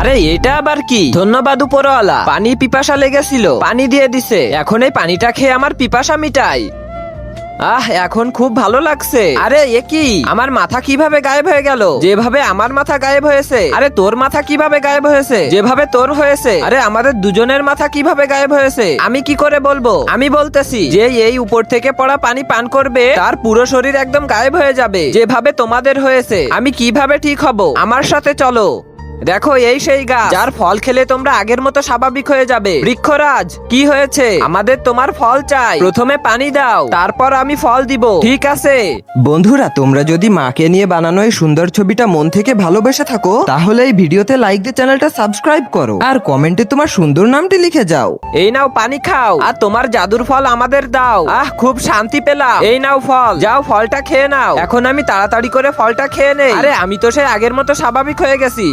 আরে এটা আবার কি? ধন্যবাদ উপরওয়ালা, পানি পিপাসা লেগেছিল, পানি দিয়ে দিছে। এখন এই পানিটা খেয়ে আমার পিপাসা মিটাই। এখন খুব ভালো লাগছে। আরে এ কি, আমার মাথা কিভাবে গায়েব হয়ে গেল? যেভাবে আমার মাথা গায়েব হয়েছে। আরে তোর মাথা কিভাবে গায়েব হয়েছে? যেভাবে তোর হয়েছে। আরে আমাদের দুজনের মাথা কিভাবে গায়েব হয়েছে আমি কি করে বলবো? আমি বলতেছি যে এই উপর থেকে পড়া পানি পান করবে তার পুরো শরীর একদম গায়েব হয়ে যাবে, যেভাবে তোমাদের হয়েছে। আমি কিভাবে ঠিক হব? আমার সাথে চলো। দেখো এই সেই গাছ যার ফল খেলে তোমরা আগের মতো স্বাভাবিক হয়ে যাবে। বৃক্ষরাজ, কি হয়েছে? আমাদের তোমার ফল চাই। প্রথমে পানি দাও, তারপর আমি ফল দিব, ঠিক আছে? বন্ধুরা, তোমরা যদি মাকে নিয়ে বানানো এই সুন্দর ছবিটা মন থেকে ভালোবেসে থাকো, তাহলে এই ভিডিওতে লাইক দিয়ে চ্যানেলটা সাবস্ক্রাইব করো আর কমেন্টে তোমার সুন্দর নামটি লিখে যাও। এই নাও পানি খাও, আর তোমার জাদুর ফল আমাদের দাও। খুব শান্তি পেলাম। এই নাও ফল, যাও ফলটা খেয়ে নাও। এখন আমি তাড়াতাড়ি করে ফলটা খেয়ে নেই। আরে আমি তো সেই আগের মতো স্বাভাবিক হয়ে গেছি।